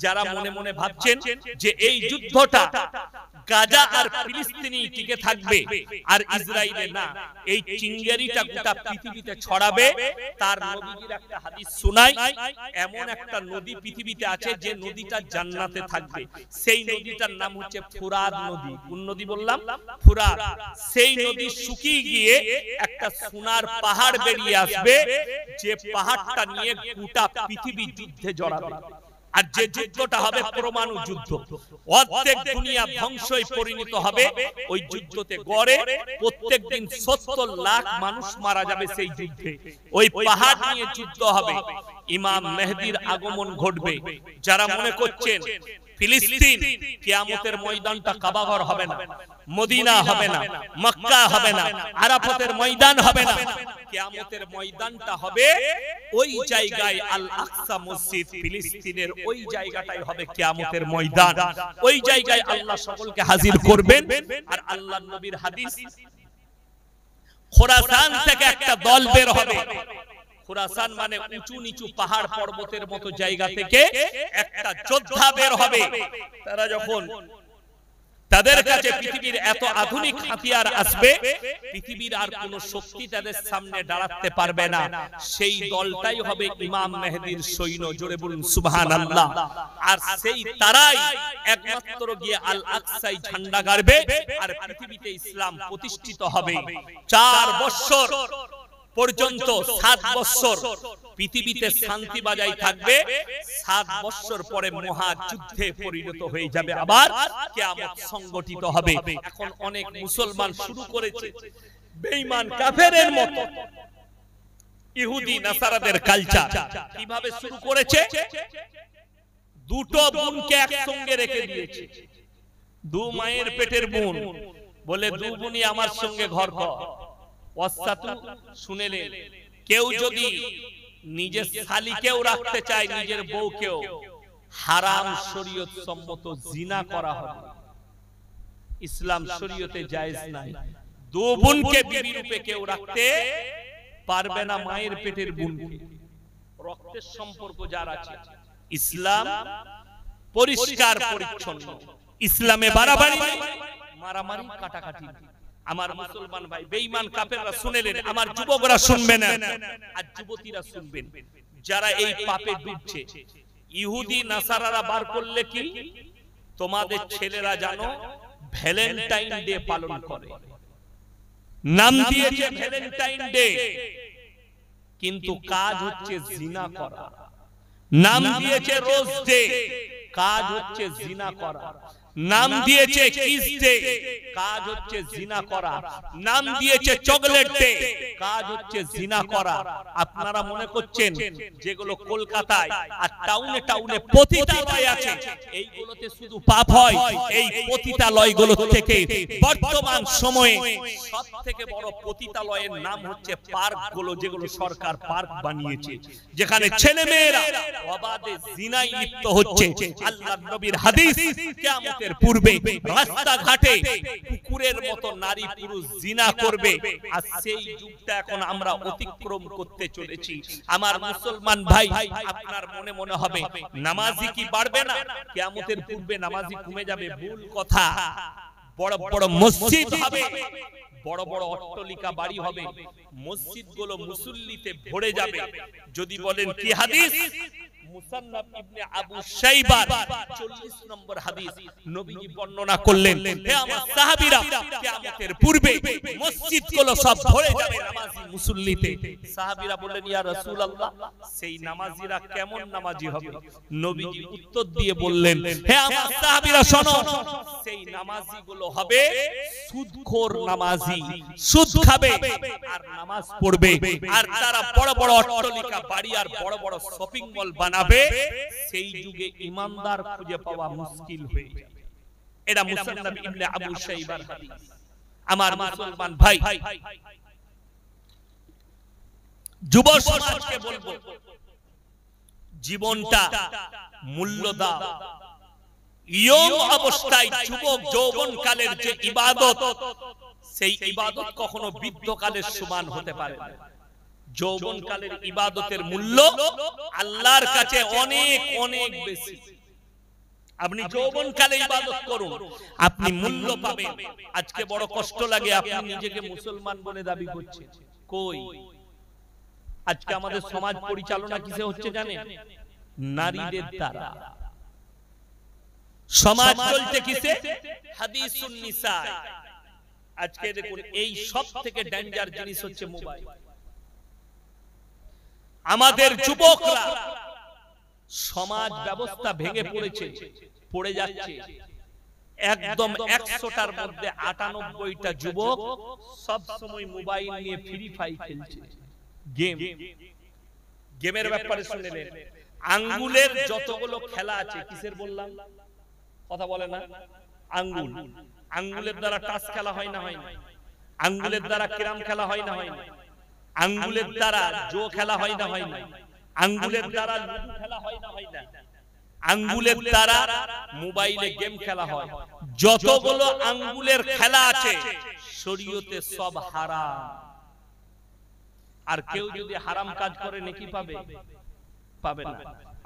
যারা মনে মনে ভাবছেন যে এই যুদ্ধটা গাজা আর ফিলিস্তিনি টিকে থাকবে আর ইসরায়েলে না, এই চিঙ্গারিটা গোটা পৃথিবীতে ছড়াবে, তার নবীজির একটা হাদিস শোনাই। এমন একটা নদী পৃথিবীতে আছে যে নদীটা জান্নাতে থাকবে, সেই নদীটার নাম হচ্ছে ফুরাত নদী। কোন নদী বললাম? ফুরাত। সেই নদী শুকিয়ে গিয়ে একটা সোনার পাহাড় বেরিয়ে আসবে, যে পাহাড়টা নিয়ে গোটা পৃথিবী যুদ্ধে জড়াবে। আর যে যুদ্ধটা হবে পরমাণু যুদ্ধ, অর্ধেক দুনিয়া ধ্বংসই পরিণত হবে ওই যুদ্ধতে। গড়ে প্রত্যেকদিন 70 লাখ মানুষ মারা যাবে সেই যুদ্ধে। ওই পাহাড় নিয়ে যুদ্ধ হবে, ইমাম মেহেদীর আগমন ঘটবে। যারা মনে করছেন ফিলিস্তিন কিয়ামতের ময়দানটা কাবাঘর হবে না, মদিনা হবে না, মক্কা হবে না, আরাফাতের ময়দান হবে না, কিয়ামতের ময়দানটা হবে ওই জায়গায় আল আকসা মসজিদ, ফিলিস্তিনের ওই জায়গাটাই হবে কিয়ামতের ময়দান। ওই জায়গায় আল্লাহ সকলকে হাজির করবেন। আর আল্লাহর নবীর হাদিস, খোরাসান থেকে একটা দল বের হবে। খোরাসান মানে উঁচু নিচু পাহাড় পর্বতের মতো জায়গা থেকে একটা যোদ্ধা বের হবে। তারা যখন তাদের কাছে পৃথিবীর এত আধুনিক হাতিয়ার আসবে, পৃথিবীর আর কোন শক্তি তাদের সামনে দাঁড়াতে পারবে না, সেই দলটাই হবে ইমাম মেহেদীর সৈন্য। জোরে বলুন সুবহানাল্লাহ। আর সেই তারাই একমাত্র গিয়ে আল আকসায় ঝান্ডা গাড়বে আর পৃথিবীতে ইসলাম প্রতিষ্ঠিত হবে। 4 বছর পর্যন্ত, 7 বছর পৃথিবীতে শান্তি বজায় থাকবে। 7 বছর পরে মহাযুদ্ধে পরিণত হয়ে যাবে, আবার কিয়ামত সংগঠিত হবে। এখন অনেক মুসলমান শুরু করেছে বেঈমান কাফেরের মতো ইহুদি নাসারাদের কালচার। কিভাবে শুরু করেছে? দুটো বোনকে একসঙ্গে রেখে দিয়েছে, 2 মায়ের পেটের বোন, বলে 2 বোনই আমার সঙ্গে ঘর কর। শুনেলেন, কেউ যদি নিজের শালীকেও রাখতে চায়, নিজের বউকেও, হারাম শরীয়ত সম্মত জিনা করা হবে, ইসলাম শরীয়তে জায়েজ নাই। 2 বোনকে বিবি রূপে কেউ রাখতে পারবে না, মায়ের পেটের বোনকে। রক্তের সম্পর্ক যার আছে, ইসলাম পরিষ্কার পরিচ্ছন্ন, ইসলামে বাড়াবাড়ি, মারামারি, কাটাকাটি। আমার মুসলমান ভাই, বেঈমান কাফেররা শুনেলেন, আমার যুবকরা শুনবেন আর যুবতীরা শুনবেন, যারা এই পাপে ডুবছে। ইহুদি নাসারারা বার করলে কি, তোমাদের ছেলেরা জানো ভ্যালেন্টাইন ডে পালন করে, নাম দিয়েছে ভ্যালেন্টাইন ডে, কিন্তু কাজ হচ্ছে জিনা করা। নাম দিয়েছে রোজ ডে, কাজ হচ্ছে জিনা করা। নাম দিয়েছে কিস ডে, কাজ হচ্ছে জিনা করা। নাম দিয়েছে চকলেট ডে, কাজ হচ্ছে জিনা করা। আপনারা মনে করছেন যেগুলো কলকাতায় আর টাউনে টাউনে পতিতালয় আছে, এইগুলোতে শুধু পাপ হয়? এই পতিতালয়গুলো থেকে বর্তমান সময়ে সবথেকে বড় পতিতালয়ের নাম হচ্ছে পার্কগুলো, যেগুলো সরকার পার্ক বানিয়েছে, যেখানে ছেলেমেয়েরা অবাধে জিনায় লিপ্ত হচ্ছে। আল্লাহর নবীর হাদিস, কিয়ামতের পূর্বে রাস্তাঘাটে কুকুরের মতো নারী পুরুষ জিনা করবে। আর সেই যুগটা এখন আমরা অতিক্রম করতে চলেছি। আমার মুসলমান ভাই, আপনার মনে মনে হবে নামাজি কি বাড়বে না? কিয়ামতের পূর্বে নামাজি কমে যাবে, ভুল কথা। বড় বড় মসজিদ হবে, বড় বড় অট্টালিকা বাড়ি হবে, মসজিদগুলো মুসল্লিতে ভরে যাবে। যদি বলেন কি হাদিস, মুসান্নাফ ইবনে আবু শাইবা 40 নম্বর হাদিস, নবীজি বর্ণনা করলেন, হে আমার সাহাবীরা, কিয়ামতের পূর্বে মসজিদগুলো সব ভরে যাবে নামাজি মুসল্লিতে। সাহাবীরা বললেন, ইয়া রাসূলুল্লাহ, সেই নামাজিরা কেমন নামাজি হবে? নবীজি উত্তর দিয়ে বললেন, হে আমার সাহাবীরা শোনো, সেই নামাজিগুলো হবে সুদখোর নামাজি, সুদ খাবে আর নামাজ পড়বে। আর তারা বড় বড় অট্টালিকা বাড়ি আর বড় বড় শপিং মল বানাবে। সেই যুগে ইমানদার খুঁজে পাওয়া মুশকিল হয়ে যাবে। এটা মুসান্নাফ ইবনে আবু শাইবার হাদিস। আমার মুসলমান ভাই, যুব সমাজকে বলবো, জীবনটা মূল্য দাও। ইয়ং অবস্থায় যুবক যৌবন কালের যে ইবাদত, সেই ইবাদত কখনো বৃদ্ধকালের সমান হতে পারে না। যৌবনকালের ইবাদতের মূল্য আল্লাহর কাছে অনেক অনেক বেশি। আপনি যৌবনকালে ইবাদত করুন, আপনি মূল্য পাবেন। আজকে বড় কষ্ট লাগে, আপনি নিজেকে মুসলমান বলে দাবি করছেন, কই? আজকে আমাদের সমাজ পরিচালনা কিসে হচ্ছে জানেন? নারীদের দ্বারা। সমাজ চলছে কিসে? হাদিসুন নিসা। আজকে দেখুন এই সব থেকে ডেঞ্জার জিনিস হচ্ছে মোবাইল। আমাদের যুবকরা সমাজ ব্যবস্থা ভেঙে পড়েছে, পড়ে যাচ্ছে। একদম 100টার মধ্যে 98টা যুবক সব সময় মোবাইল নিয়ে ফ্রি ফায়ার খেলছে, গেম। গেমের ব্যাপারে শুনলেন, আঙ্গুলের যতগুলো খেলা আছে, কিসের বললাম? কথা বলে না? আঙ্গুল। আঙ্গুলের দ্বারা টাচ খেলা হয় না, হয় না? আঙ্গুলের দ্বারা ক্যারাম খেলা হয় না, হয় না? আঙ্গুলের দ্বারা জো খেলা হয় না, হয় না? আঙ্গুলের দ্বারা লুডু খেলা হয় না, হয় না? আঙ্গুলের দ্বারা মোবাইলে গেম খেলা হয়। যতগুলো আঙ্গুলের খেলা আছে শরীয়তে সব হারাম। আর কেউ যদি হারাম কাজ করে নেকি পাবে? পাবে না।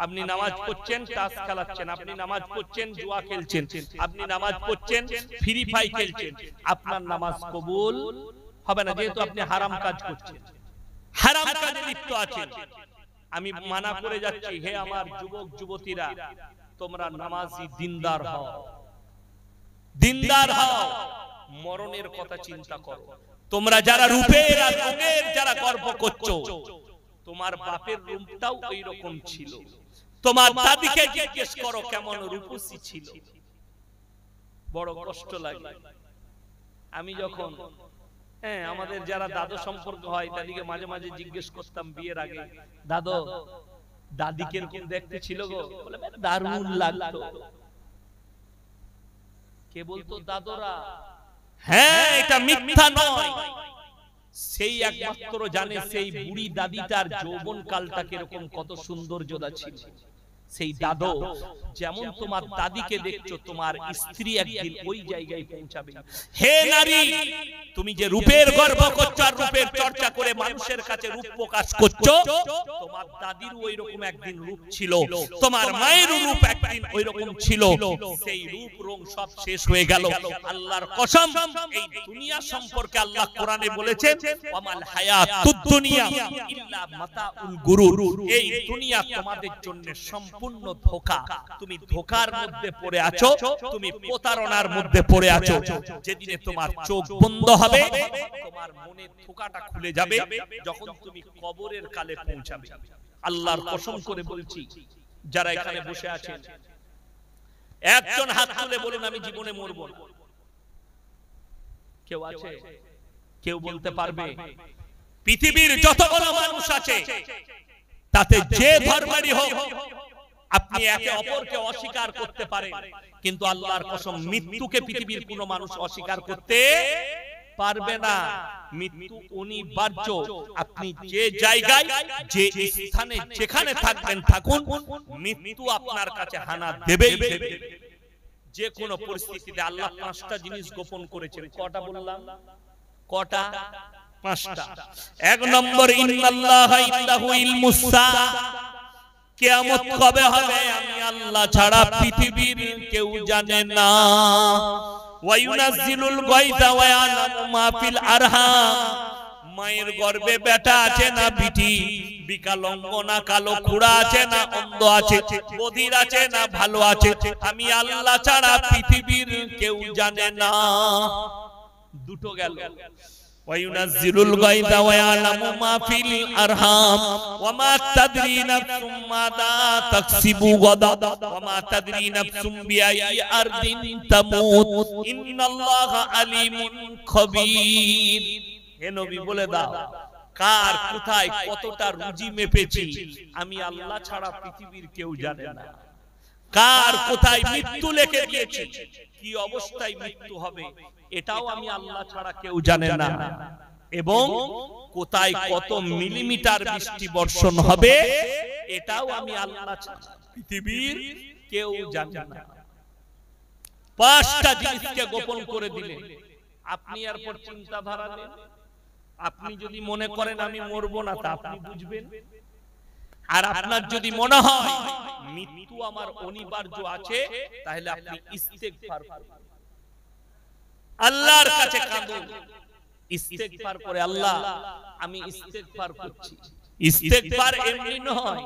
আপনি নামাজ পড়ছেন, টাস খেলাচ্ছেন, আপনি নামাজ পড়ছেন, জুয়া খেলছেন, আপনি নামাজ পড়ছেন, ফ্রি ফায়ার খেলছেন, আপনার নামাজ কবুল হবে না, যেহেতু আপনি হারাম কাজ করছেন, হারাম কাজে লিপ্ত আছেন। আমি মানা করে যাচ্ছি, হে আমার যুবক যুবতীরা, তোমরা নামাজি দিনদার হও, দিনদার হও, মরণের কথা চিন্তা করো। তোমরা যারা রূপের আর রঙের যারা গর্ব করছো, তোমার বাপের রূপটাও ওই রকম ছিল। তোমার দাদিকে জিজ্ঞেস করো কেমন রূপসী ছিল। বড় কষ্ট লাগে। আমি যখন আমাদের যারা দাদু সম্পর্ক হয় তাদেরকে মাঝে মাঝে জিজ্ঞেস করতাম বিয়ের আগে, দাদু দাদি কিরকম দেখতে ছিল গো? বলে দারুণ লাগতো। কে বলতো? দাদুরা। হ্যাঁ, এটা মিথ্যা নয়। সেই একমাত্র জানে সেই বুড়ি দাদিটার যৌবন কালটা কিরকম, কত সৌন্দর্যতা ছিল। সেই দাদু যেমন তোমার দাদিকে দেখছো, তোমার স্ত্রী একদিন ওই জায়গায় পৌঁছাবে। হে নারী, তুমি যে রূপের গর্ব করছো আর রূপের চর্চা করে মানুষের কাছে রূপ প্রকাশ করছো, তোমার দাদির ওই রকম একদিন রূপ ছিল, তোমার মায়ের রূপ একদিন ওই রকম ছিল। সেই রূপ রং সব শেষ হয়ে গেল। আল্লাহর কসম, এই দুনিয়া সম্পর্কে আল্লাহ কোরআনে বলেছেন, ওয়ামাল হায়াতুদ দুনিয়া ইল্লা মাতাউল গুরুর। এই দুনিয়া তোমাদের জন্য সম্পূর্ণ ধোঁকা। তুমি ধোঁকার মধ্যে পড়ে আছো, তুমি প্রতারণার মধ্যে পড়ে আছো। যেদিনে তোমার চোখ বন্ধ হবে, তোমার মনের ধোঁকাটা খুলে যাবে, যখন তুমি কবরের কালে পৌঁছাবে। আল্লাহর কসম করে বলছি, যারা এখানে বসে আছেন, একজন হাত তুলে বলুন আমি জীবনে মরব না। কেউ আছে? কেউ বলতে পারবে? পৃথিবীর যতগুলো মানুষ আছে তাতে যে ধর্মেরই হোক, আপনি একে অপরকে অস্বীকার করতে পারেন, কিন্তু আল্লাহর কসম মৃত্যুকে পৃথিবীর কোনো মানুষ অস্বীকার করতে পারবে না। মৃত্যু অনিবার্য। আপনি যে জায়গায়, যে স্থানে, যেখানে থাকবেন থাকুন, মৃত্যু আপনার কাছে হানা দেবেই দেবে। যে কোনো পরিস্থিতিতে আল্লাহ 5টা জিনিস গোপন করেছেন। কটা বললাম? কটা? 5টা। 1 নম্বর, ইন্নাল্লাহা ইনদাহু ইলমুস সাআ। কিয়ামত কবে হবে আমি আল্লাহ ছাড়া পৃথিবীর কেউ জানে না। ওয়া ইউনাজ্জিলুল গায়থা ওয়া ইয়ালামু মা ফিল আরহাম। মায়ের গর্ভে বেটা আছে না বিটি, বিকলাঙ্গ না কালো খুড়া আছে না অন্ধ আছে, বধির আছে না ভালো আছে, আমি আল্লাহ ছাড়া পৃথিবীর কেউ জানে না। দুটো গেল। ওয়ায়ুনাজ্জিলুল গায়থা ওয়া ইয়ালামু মা ফিল আরহাম ওয়া মা তাদরি নাফসুম মাযা তাকসিবু গাদা ওয়া মা তাদরি নাফসুম বিআইয়ি আরদিন তামুত ইন্নাল্লাহা আলিমুন খবীর। হে নবী বলে দাও, কার কোথায় কতটা রুজি মেপেছি আমি আল্লাহ ছাড়া পৃথিবীর কেউ জানে না। কার কোথায় মৃত্যু লিখে দিয়েছি, কি অবস্থায় মৃত্যু হবে, এটাও আমি আল্লাহ ছাড়া কেউ জানে না। এবং কোথায় কত মিলিমিটার বৃষ্টি বর্ষণ হবে, এটাও আমি আল্লাহ ছাড়া পৃথিবীর কেউ জানে না। 5টা জিনিসকে গোপন করে দিলে আপনি এরপর চিন্তাধারা নেন। আপনি যদি মনে করেন আমি মরবো না, তা আপনি বুঝবেন। আর আপনার যদি মনে হয় মৃত্যু আমার অনিবার্য আছে, তাহলে আপনি ইস্তেগফার করুন, আল্লাহর কাছে কাঁদুন, ইস্তেগফার করে আল্লাহ আমি ইস্তেগফার করছি। ইস্তেগফার এমনি নয়।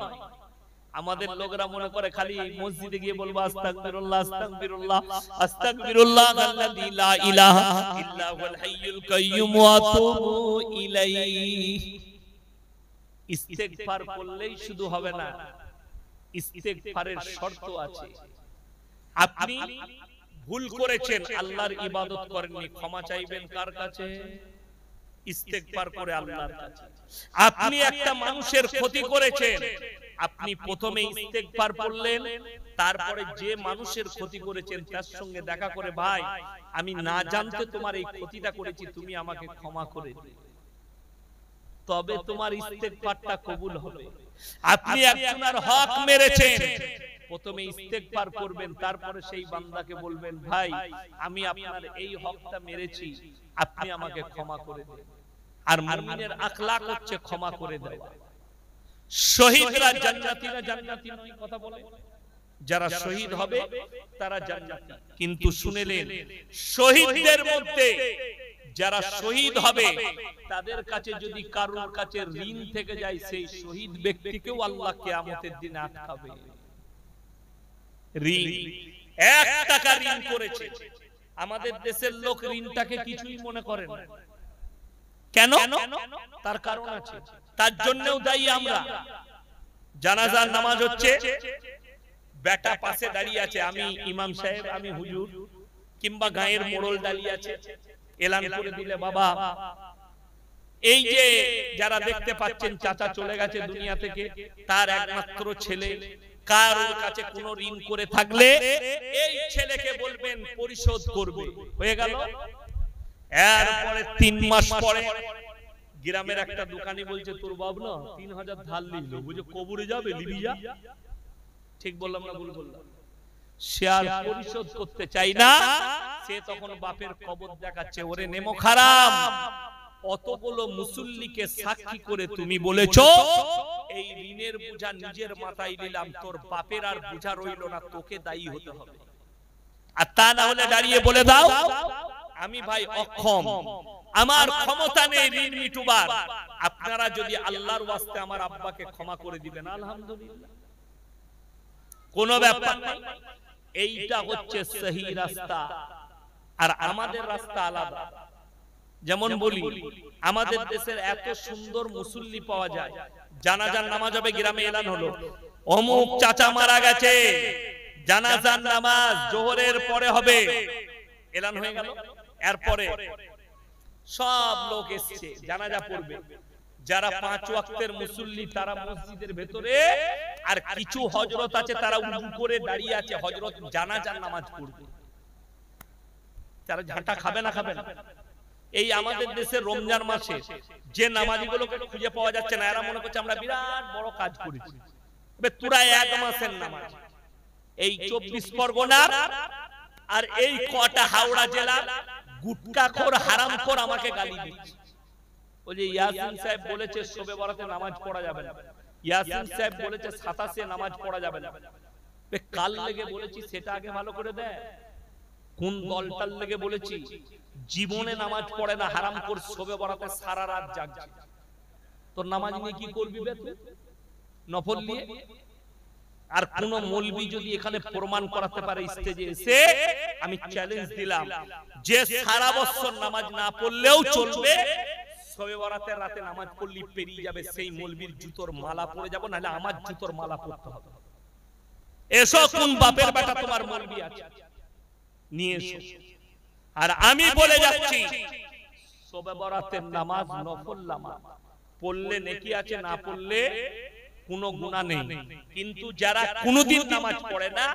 আমাদের লোকরা মনে করে খালি মসজিদে গিয়ে বলবো আস্তাগফিরুল্লাহ আস্তাগফিরুল্লাহ আস্তাগফিরুল্লাহ আল্লাযী লা ইলাহা ইল্লা হুয়াল হাইয়ুল কাইয়্যুম ওয়া আতুবু ইলাইহি। ইস্তেগফার করলেই শুধু হবে না, ইস্তেগফারের শর্ত আছে। আপনি ভুল করেছেন, আল্লাহর ইবাদত করেননি, ক্ষমা চাইবেন কার কাছে? ইস্তেগফার করে আল্লাহর কাছে। আপনি একটা মানুষের ক্ষতি করেছেন, আপনি প্রথমে ইস্তেগফার করলেন, তারপরে যে মানুষের ক্ষতি করেছেন তার সঙ্গে দেখা করে, ভাই আমি না জানতে তোমার এই ক্ষতিটা করেছি, তুমি আমাকে ক্ষমা করে দিও, তবে তোমার ইস্তেগফারটা কবুল হবে। আপনি একজনের হক মেরেছেন, প্রথমে ইস্তেগফার করবেন, তারপরে সেই বান্দাকে বলবেন ভাই আমি আপনার এই হকটা মেরেছি, আপনি আমাকে ক্ষমা করে দিন। আর মুমিনের আখলাক হচ্ছে ক্ষমা করে দেওয়া। শহীদরা জান্নাতি না জান্নাতি নয় কথা বলে, যারা শহীদ হবে তারা জান্নাতি। কিন্তু শুনেলেন শহীদদের মধ্যে যারা শহীদ হবে তাদের কাছে যদি কারোর কাছে ঋণ থেকে যায়, সেই শহীদ ব্যক্তিকেও আল্লাহ কিয়ামতের দিন আটকাবে। ঋণ 1 টাকা ঋণ করেছে, আমাদের দেশের লোক ঋণটাকে কিছুই মনে করে না। কেন? তার কারণ আছে, তার জন্যও দায়ী আমরা। জানাজার নামাজ হচ্ছে, বেটা পাশে দাঁড়িয়ে আছে, আমি ইমাম সাহেব, আমি হুজুর, কিংবা গায়ের মোড়ল দাঁড়িয়ে আছে, এলান করে দিলে বাবা এই যে যারা দেখতে পাচ্ছেন চাচা চলে গেছে দুনিয়া থেকে, তার একমাত্র ছেলে কারোর কাছে কোনো ঋণ করে থাকলে এই ছেলেকে বলবেন পরিশোধ করবে, হয়ে গেল। এরপরে 3 মাস পরে গ্রামের একটা দোকানি বলছে তোর বাবু না 3000 ধার নিল, বুঝে কবরে যাবে, লিবি যা। ঠিক বললাম না ভুল বললাম? সে আর পরিশোধ করতে চাই না, সে তখন বাপের কবর দেখাচ্ছে, ওরে নেমো খারাপ, অতগুলো মুসল্লিকে সাক্ষী করে তুমি বলেছো এই ঋণের বোঝা নিজের মাথায় নিলাম, তোর বাপের আর বোঝা রইল না, তোকে দায়ী হতে হবে। আর তা না হলে দাঁড়িয়ে বলে দাও আমি ভাই অক্ষম, আমার ক্ষমতা নেই ঋণ মিটুবার, আপনারা যদি আল্লাহর ওয়াস্তে আমার আব্বাকে ক্ষমা করে দিবেন আলহামদুলিল্লাহ, কোনো ব্যাপার নাই। এইটা হচ্ছে সহি রাস্তা। আর আমাদের রাস্তা আলাদা। যেমন বলি আমাদের দেশের এত সুন্দর মুসল্লি পাওয়া যায়, জানাজার নামাজ হবে, গ্রামে এলান হলো অমুক চাচা মারা গেছে, জানাজার নামাজ জোহরের পরে হবে, এলান হয়ে গেল। এরপরে সব লোক এসছে জানাজা পড়বে, যারা 5 ওয়াক্তের মুসল্লি তারা মসজিদের ভেতরে, আর কিছু হযরত আছে তারা উজু করে দাঁড়িয়ে আছে, হযরত জানাজার নামাজ পড়বে। তারা ঝাঁটা খাবে না খাবে না? এই আমাদের দেশে রমজান মাসে যে নামাজীগুলোকে খুঁজে পাওয়া যাচ্ছে না, এরা মনে করছে আমরা বিরাট বড় কাজ করেছি। তোরা 1 মাসের নামাজ, এই 24 পরগনার আর এই কটা হাওড়া জেলার গুটকাখোর হারামখোর আমাকে গালি দিচ্ছে। ওই যে ইয়াসিন সাহেব বলেছে শবে বরাতে নামাজ পড়া যাবে না, ইয়াসিন সাহেব বলেছে 27 নামাজ পড়া যাবে না। কাল লেগে বলেছি সেটা আগে ভালো করে দেয়, কোন দলটার লেগে বলেছি? জীবনে নামাজ পড়ে না হারামখোর, শবে বরাতে সারা রাত জাগছে। তোর নামাজ নিয়ে কি করবি বে তুই? নফল নিয়ে? আর কোন মৌলবি যদি এখানে প্রমাণ করাতে পারে স্টেজে এসে, আমি চ্যালেঞ্জ দিলাম যে সারা বছর নামাজ না পড়লেও চলবে, শবে বরাতের রাতে নামাজ পড়লি পেরিয়ে যাবে, সেই মৌলবির জুতোর মালা পরে যাব, নাহলে আমার জুতোর মালা পরতে হবে। এসো কোন বাপের বেটা তোমার মৌলবি আছে নিয়ে এসো। আর আমি বলে যাচ্ছি শবে বরাতের নামাজ নফল নামাজ, পড়লে নেকি আছে, না পড়লে কোনো গুনাহ নেই। কিন্তু যারা কোনোদিন নামাজ পড়ে না,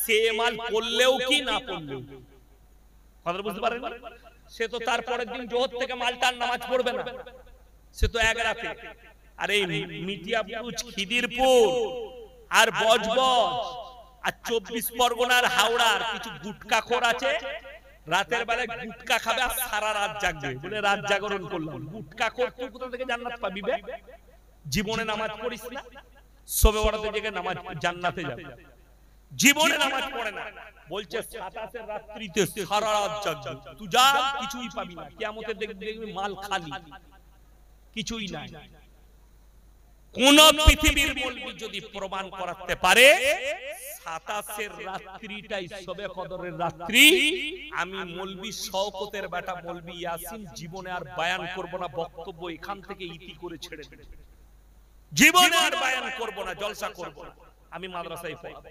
সে মাল পড়লেও কি না পড়লেও, কথা বুঝতে পারেন? সে তো তারপরের দিন জোহর থেকে মালটার নামাজ পড়বে না, সে তো এক রাতে। আর এই মিটিয়াপুর, খিদিরপুর আর বজবজ আর 24 পরগনার হাওড়ার কিছু গুটকাখোর আছে, রাতের বেলায় গুটকা খাবে আর সারা রাত জাগবে, বলে রাত জাগরণ করলাম। গুটকাখোর তুই কোথা থেকে জান্নাত পাবি বে? জীবনে নামাজ পড়িস না, শবে বরাতে জেগে নামাজ জান্নাতে যাবে, জীবনে নামাজ পড়ে না, বলছে 27 রাত্রিতে সারা রাত জাগবে, তুই যা কিছুই পাবি না, কিয়ামতে দেখবি মাল খালি, কিছুই নাই। কোন পৃথিবীর মৌলবি যদি প্রমাণ করাতে পারে 27 রাত্রিটাই শবে কদরের রাত্রি, আমি মৌলবি শওকতের বেটা মৌলবি ইয়াসিন জীবনে আর বয়ান করব না, বক্তব্য এখান থেকে ইতি করে ছেড়ে দেব, জীবনে আর বয়ান করব না, জলসা করব না, আমি মাদ্রাসায় পড়াবো।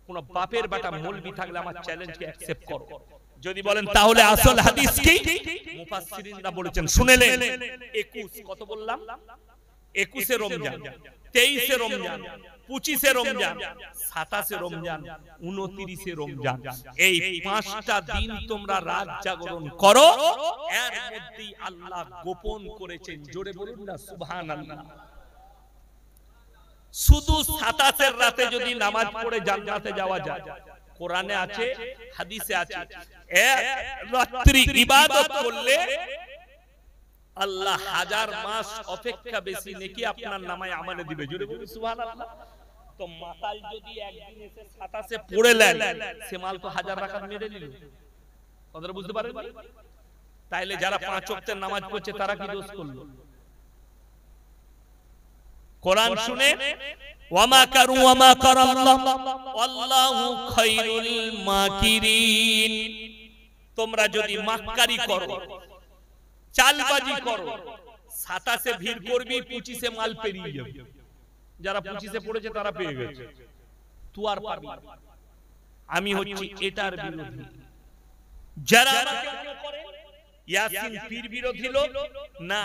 কোন বাপের বেটা মৌলবি থাকলে আমার চ্যালেঞ্জকে অ্যাকসেপ্ট করো। যদি বলেন তাহলে আসল হাদিস কি, মুফাসসিরিনরা বলেছেন শুনেলেন, 21 কত বললাম, 21 এ রমজান, 23 এ রমজান, 25 এ রমজান, 27 এ রমজান, 29 এ রমজান, এই 5টা দিন তোমরা রাত জাগরণ করো, এর মধ্যেই আল্লাহ গোপন করেছেন, জোরে বলুন না সুবহানাল্লাহ। শুধু 27 এর রাতে যদি নামাজ পড়ে জান্নাতে যাওয়া যায়, কোরআনে আছে, হাদিসে আছে, এক রাত্রি ইবাদত করলে আল্লাহ 1000 মাস অপেক্ষা বেশি নেকি আপনার নামায় আমলে দিবে, জোরে বলুন সুবহানাল্লাহ। তো মাতাল যদি একদিন এসে 27 এ পড়ে নেন, সে মাল তো 1000 রাকাত মেরে নিল, কথাটা বুঝতে পারেন? তাইলে যারা 5 ওয়াক্তের নামাজ পড়ছে তারা কি দোষ করলো? কোরআন শুনে ওয়ামা কারু ওয়ামা কারাল্লাহ আল্লাহু খায়রুল মাকিরিন, তোমরা যদি মাক্কারি করো, চালবাজি করো, 27 এ ভিড় করবি, 25 এ মাল পেরিয়ে যাবে, যারা 25 এ পড়েছে তারা পেয়ে গেছে, তুই আর পাবি। আমি হচ্ছি এটার বিরোধী। যারা আমাকে করে ইয়াসিন পীর বিরোধী লোক না,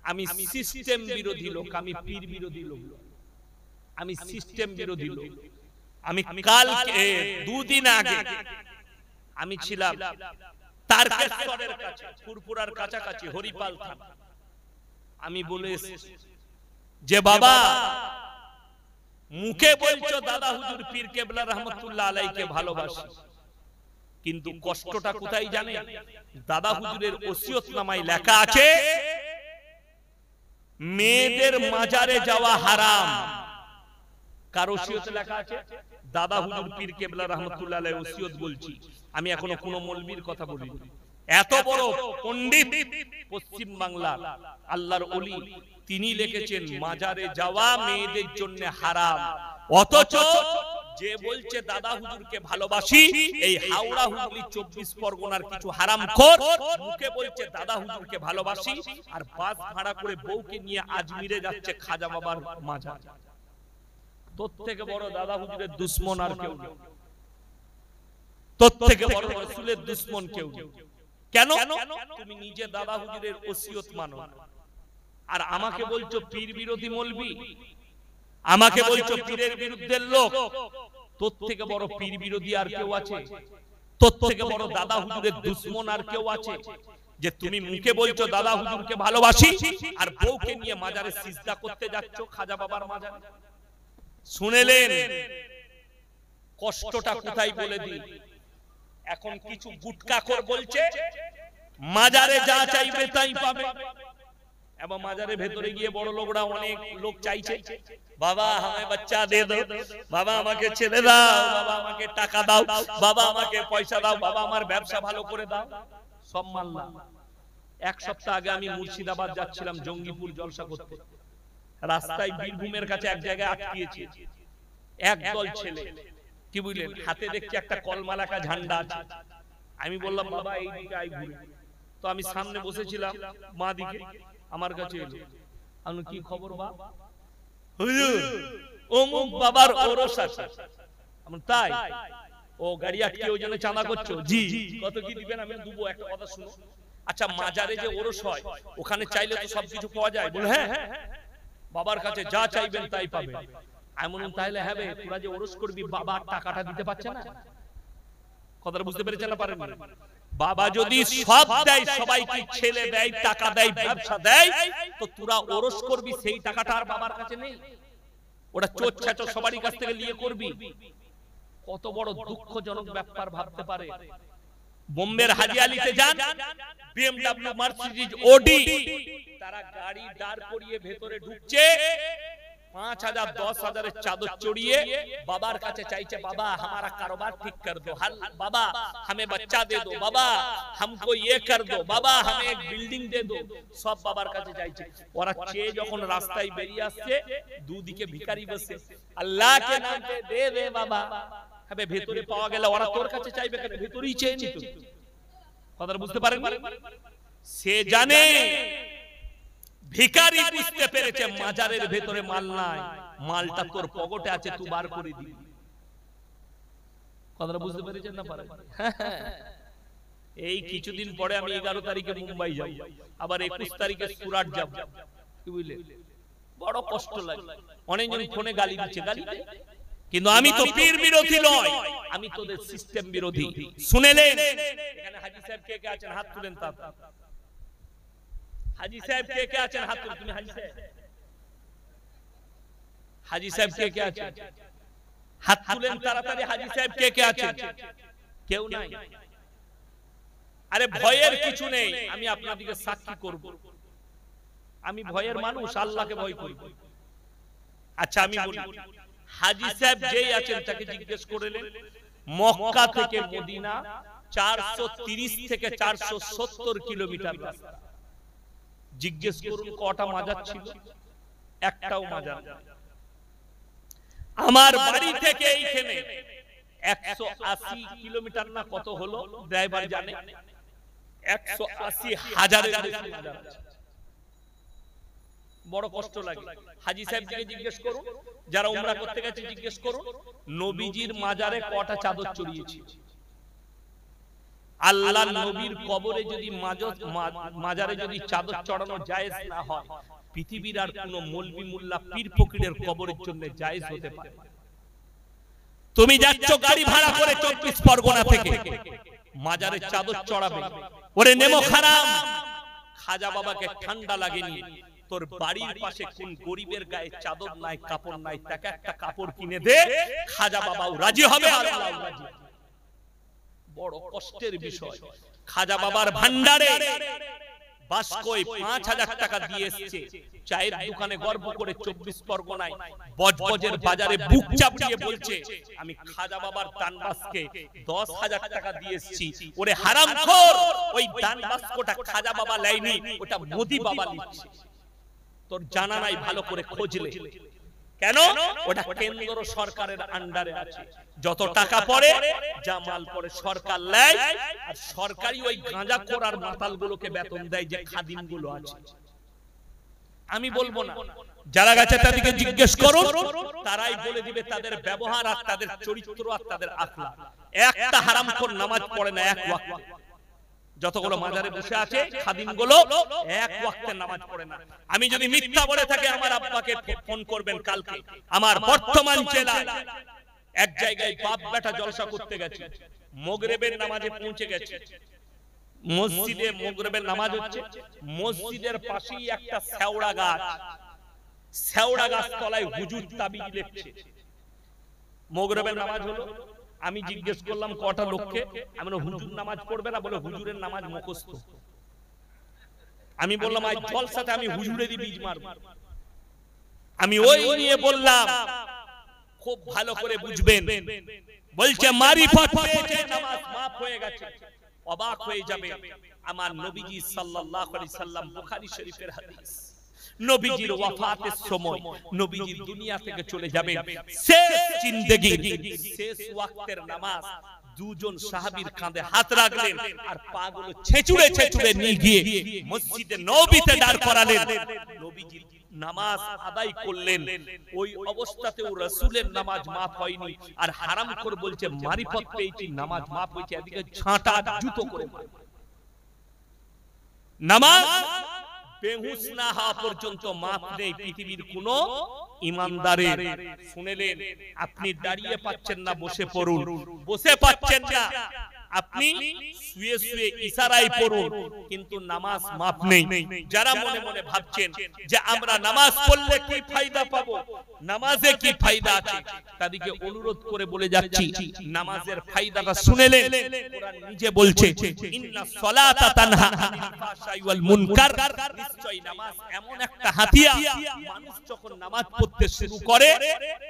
আমি সিস্টেম বিরোধী লোক, আমি পীর বিরোধী লোক, আমি সিস্টেম বিরোধী লোক। আমি কালকে 2 দিন আগে আমি ছিলাম তারকেশ্বরের কাছে, ফুরফুরার কাছাকাছি হরিপাল থানা। আমি বলে যে বাবা, মুখে বলছো দাদা হুজুর পীর কেবলা রহমাতুল্লাহ আলাইহিকে ভালোবাসি, কিন্তু কষ্টটা কোথায় জানেন? দাদা হুজুরের ওসিয়তনামায় লেখা আছে মেয়েদের মাজারে যাওয়া হারাম। কার ওসিয়তে লেখা আছে? দাদা হুজুর পীর কেবলা রহমাতুল্লাহ আলাইহি ওসিয়ত বলছি, আমি এখনো কোনো মৌলবীর কথা বলিনি। এত বড় পণ্ডিত পশ্চিম বাংলার আল্লাহর ওলি, তিনি লিখেছেন মাজারে যাওয়া মেয়েদের জন্য হারাম। অথচ যে বলছে দাদা হুজুরকে ভালোবাসি, এই হাওড়া হুগলি 24 পরগনার কিছু হারামখোর মুখে বলছে দাদা হুজুরকে ভালোবাসি, আর বাস ভাড়া করে বউকে নিয়ে আজমিরে যাচ্ছে খাজা বাবার মাজার। তোর থেকে বড় দাদা হুজুরের দুশমন আর কেউ নেই, তোর থেকে বড় রাসূলের দুশমন কেউ নেই। কেন? তুমি নিজে দাদা হুজুরের ওসিয়ত মানো, আর আমাকে বলছো পীর বিরোধী মৌলবি, আমাকে বলছো পীরের বিরুদ্ধে লোক। তোর থেকে বড় পীর বিরোধী আর কেউ আছে? তোর থেকে বড় দাদা হুজুরের দুশমন আর কেউ আছে? যে তুমি মুখে বলছো দাদা হুজুরকে ভালোবাসি, আর বউকে নিয়ে মাজারে সিজদা করতে যাচ্ছ খাজা বাবার মাজারে। শুনেলেন কষ্টটা কোথায় বলে দিই। এখন কিছু গুটকাখোর বলছে মাজারে যা চাইবে তাই পাবে, এবং মাজারের ভেতরে গিয়ে বড় লোকরা অনেক লোক চাইছে, বাবা আমাকে বাচ্চা দে দাও, বাবা আমাকে ছেড়ে দাও, বাবা আমাকে টাকা দাও, বাবা আমাকে পয়সা দাও, বাবা আমার ব্যবসা ভালো করে দাও। সব মানলাম। 1 সপ্তাহ আগে আমি মুর্শিদাবাদ যাচ্ছিলাম জঙ্গিপুর জলসা করতে, রাস্তায় বীরভূমের কাছে এক জায়গায় আটকিয়েছি। একদল ছেলে, কি বুঝলেন, হাতে দেখছি একটা কলমালাকা ঝান্ডা আছে। আমি বললাম বাবা এই দিকে আই ঘুরে। তো আমি সামনে বসেছিলাম, মা দিকে আমার কাছে এলো। আমি কি খবর বা? হুজুর অমুক বাবার ওরস আছে। আমি তাই? ও গাড়ি আটকে ওই জন্য চাঁদা করছো? জি। কত কি দিবেন? আমি দেবো। একটা কথা শুনো, আচ্ছা মাজারে যে ওরস হয় ওখানে চাইলে তো সবকিছু পাওয়া যায়? বলে হ্যাঁ, বাবার কাছে যা চাইবেন তাই পাবেন। আমি বললাম তাহলে হ্যাঁ, তোরা যে ওরস করবি বাবা টাকাটা দিতে পারছে না। কথাটা বুঝতে পেরেছেন না? পারেন? বাবা যদি সব দেয়, সবাইকে ছেলে দেয়, টাকা দেয়, ব্যবসা দেয়, তো তোরা ওরস করবি, সেই টাকাটা আর বাবার কাছে নেই, ওটা চোর ছাচর সবারই কাছ থেকে নিয়ে করবি। কত বড় দুঃখজনক ব্যাপার ভাবতে পারে। বোম্বের হাজি আলীতে যান, BMW মার্সিডিজ অডি, তারা গাড়ি দাঁড় করিয়ে ভেতরে ঢুকছে, 5,000 10,000 चादर चढ़िए बाबार काছে চাইছে बाबा हमारा कारोबार ठीक कर दो, बाबा हमें बच्चा दे दो, बाबा हमको ये कर दो, बाबा हमें एक बिल्डिंग दे दो, सब बाबार কাছে চাইছে। ওরা চেয়ে যখন রাস্তায় বেরিয়ে আসছে দুদিকে ভিখারি বসে, আল্লাহকে নাম पे दे दे बाबा, হবে ভেতরে পাওয়া গেল ওরা তোর কাছে চাইবে কেন, ভেতরেই চেয়ে নিত। কথাটা বুঝতে পারেন? সে জানে ভিখারি বুঝতে পেরেছে মাজারের ভেতরে মাল নাই, মালটা তোর পকেটে আছে, তুই বার করে দিবি। কথাটা বুঝতে পেরেছেন না পারেন? এই কিছুদিন পরে আমি 11 তারিখে মুম্বাই যাব, আবার 21 তারিখে সুরাট যাব, কি বুঝলে? বড় কষ্ট লাগে। অনেকজন ফোনে গালি দিচ্ছে, গালি দে, কিন্তু আমি তো পীর বিরোধী নয়, আমি তোদের সিস্টেম বিরোধী। শুনেলেন? এখানে হাজী সাহেব কে কে আছেন হাত তুলেন। তা হাজী সাহেব কে কে আছেন হাত তুলেন। তুমি হাজী সাহেব, হাজী সাহেব কে কে আছেন হাত তুলেন তাড়াতাড়ি। হাজী সাহেব কে কে আছেন? কেউ নাই। আরে ভয়ের কিছু নেই, আমি আপনাদেরকে সাক্ষী করব, আমি ভয়ের মানুষ, আল্লাহকে ভয় করি। আচ্ছা আমি বলি, হাজী সাহেব যেই আছেন তাকে জিজ্ঞেস করলেন মক্কা থেকে মদিনা 430 থেকে 470 কিলোমিটার রাস্তা, জিজ্ঞেস করুন কটা মাজার ছিল? একটাও মাজার। আমার বাড়ি থেকে এইখানে 180 কিলোমিটার না কত হলো ড্রাইভার জানে, 180,000 বেশি মাজার আছে। বড় কষ্ট লাগে। হাজী সাহেবকে জিজ্ঞেস করুন, যারা উমরা করতে গেছে জিজ্ঞেস করুন নবীজির মাজারে কটা চাদর চড়িয়েছে। আল্লাহর নবীর কবরে যদি মাজারে যদি চাদর চড়ানো জায়েজ না হয়, পৃথিবীর আর কোন মৌলবি মোল্লা পীর ফকিরের কবরের জন্য জায়েজ হতে পারে? তুমি যাচ্ছ গাড়ি ভাড়া করে 24 পরগনা থেকে মাজারে চাদর চড়াবে, ওরে নেমো হারাম। খাজা বাবাকে ঠান্ডা লাগেনি, তোর বাড়ির পাশে কোন গরিবের গায়ে চাদর নাই, কাপড় নাই, তাকে একটা কাপড় কিনে দে, খাজা বাবাও রাজি হবে, আল্লাহও রাজি। বড় কষ্টের বিষয়। খাজা বাবার ভান্ডারে বাসকই 5,000 টাকা দিয়ে এসেছে, চায়ের দোকানে গর্ব করে 24 পরগনায় বজবজের বাজারে বুক চাপড়িয়ে বলছে আমি খাজা বাবার দানবাসকে 10,000 টাকা দিয়ে এসেছি। ওরে হারামখোর, ওই দানবাসকটা খাজা বাবা লাইনি, ওটা মোদি বাবা লিখছে। তোর জানা নাই, ভালো করে খোঁজলে। কেন? ওটা কেন্দ্র সরকারের আন্ডারে আছে, যত টাকা পড়ে যা মাল পড়ে সরকার নেয়, আর সরকারি ওই গাঁজাখোর আর মাতালগুলোকে বেতন দেয় যে খাদিমগুলো আছে। আমি বলবো না, যারা গেছে তাদেরকে জিজ্ঞেস করুন, তারাই বলে দিবে তাদের ব্যবহার আর তাদের চরিত্র আর তাদের আখলাক। একটা হারামখোর নামাজ পড়ে না এক ওয়াক্তে, যতগুলো মাজারে বসে আছে খাদিমগুলো এক ওয়াক্তে নামাজ পড়ে না। আমি যদি মিথ্যা বলে থাকি আমার আব্বাকে ফোন করবেন কালকে। আমার বর্তমান জেলায় এক জায়গায় বাপ বেটা জলসা করতে গেছে, মাগরিবের নামাজে পৌঁছে গেছে, মসজিদে মাগরিবের নামাজ হচ্ছে, মসজিদের পাশেই একটা শেওড়া গাছ, শেওড়া গাছ তলায় হুজুর তাবিজ লিখছে। মাগরিবের নামাজ হলো, আমি জিজ্ঞেস করলাম কটা লোককে, আমি বললাম হুজুর নামাজ পড়বে না, বলে হুজুরের নামাজ মুখস্থ। আমি বললাম আজ জলসাতে আমি হুজুরেরই বীজ মারব। আমি ওই নিয়ে বললাম খুব ভালো করে বুঝবেন, বলছে মারিফত পেয়েছে, নামাজ মাফ হয়ে গেছে। অবাক হয়ে যাবে, আমার নবীজি সাল্লাল্লাহু আলাইহি সাল্লাম, বুখারী শরীফের হাদিস, নবীজির ওয়াফাতের সময় নবীজি দুনিয়া থেকে চলে যাবেন, শেষ জিন্দেগীর শেষ ওয়াক্তের নামাজ দুজন সাহাবীর কাঁধে হাত রাখলেন আর পাগুলো ছেঁচুড়ে ছেঁচুড়ে নিয়ে গিয়ে মসজিদে নববীতে দাঁড় করালেন। নবীজি নামাজ আদায় করলেন, ওই অবস্থাতেও রাসূলের নামাজ মাফ হয়নি। আর হারামখোর বলছে মারিফত পেয়েছি, নামাজ মাফ হয়েছে, এদিকে ঝাঁটা জুতো করে নামাজ বেহুশ না হওয়া পর্যন্ত মাফ নেই পৃথিবীর কোন ইমানদারের। শুনেলেন? আপনি দাঁড়িয়ে পাচ্ছেন না, বসে পড়ুন। বসে পাচ্ছেন না, আপনি শুয়ে শুয়ে ইশারায় পড়ুন, কিন্তু নামাজ মাপ নেই। যারা মনে মনে ভাবছেন যে আমরা নামাজ পড়লে কি ফায়দা পাবো, নামাজে কি ফায়দা আছে, তাদেরকে অনুরোধ করে বলে যাচ্ছি নামাজের ফায়দাটা শুনেলেন। কোরআন নিজে বলছে ইন্নাস সালাতা তানহা আনিল ফাহশাই ওয়াল মুনকার, নিশ্চয়ই নামাজ এমন একটা হাতিয়ার, মানুষ যখন নামাজ পড়তে শুরু করে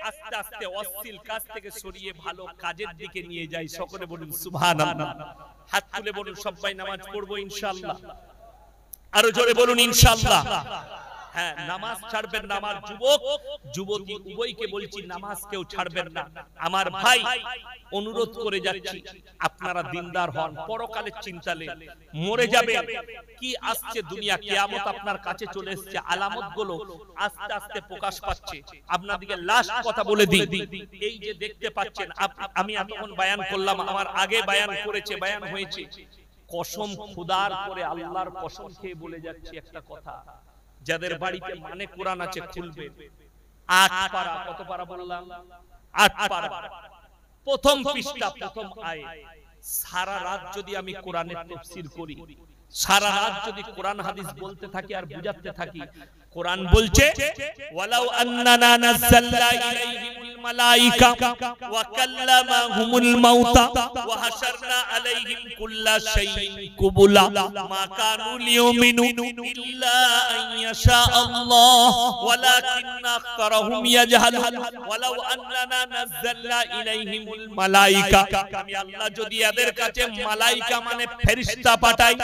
আস্তে আস্তে অশ্লীল কাজ থেকে সরিয়ে ভালো কাজের দিকে নিয়ে যায়। সকলে বলুন সুবহানাল্লাহ। হাত তুলে বলুন সবাই নামাজ পড়বো ইনশাআল্লাহ। আরো জোরে বলুন ইনশাআল্লাহ। হ্যাঁ, নামাজ ছাড়বেন না। আমার যুবক যুবতী উভয়কে বলছি নামাজ কেউ ছাড়বেন না। আমার ভাই অনুরোধ করে যাচ্ছি আপনারা দিনদার হন, পরকালের চিন্তা নেই, মরে যাবেন, কি আসছে দুনিয়া, কিয়ামত আপনার কাছে চলে এসেছে, আলামত গুলো আস্তে আস্তে প্রকাশ পাচ্ছে। আপনাদেরকে লাস্ট কথা বলে দিই, এই যে দেখতে পাচ্ছেন, আমি এতক্ষণ বায়ান করলাম, আমার আগে বায়ান করেছে, বায়ান হয়েছে, কসম খুদার করে আল্লাহর কসম খেয়ে বলে যাচ্ছি একটা কথা, যাদের বাড়িতে মানে কোরআন আছে খুলবে। 8 পারা, কত পারা বললাম? 8 পারা, প্রথম পৃষ্ঠা, প্রথম আয়াত। সারা রাত যদি আমি কোরআনের তাফসীর করি, সারা রাত যদি কোরআন হাদিস বলতে থাকি আর বুঝাতে থাকি, কোরআন বলছে ওয়ালাউ আন্নানা নাযালনা ইলাইহিমুল মালাইকা ওয়া কাল্লামাহুমুল মাউতা ওয়া হাশারনা আলাইহিম কুল্লা শাইইন কুবুলা মা কানু লিউমিনু ইল্লা আন ইয়াশা আল্লাহ ওয়ালাকিন্না আকতারহুম ইয়াজহালুন ওয়ালাউ আন্নানা নাযালনা ইলাইহিমুল মালাইকা, আমি আল্লাহ যদি এদের কাছে মালাইকা মানে ফেরেশতা পাঠাই,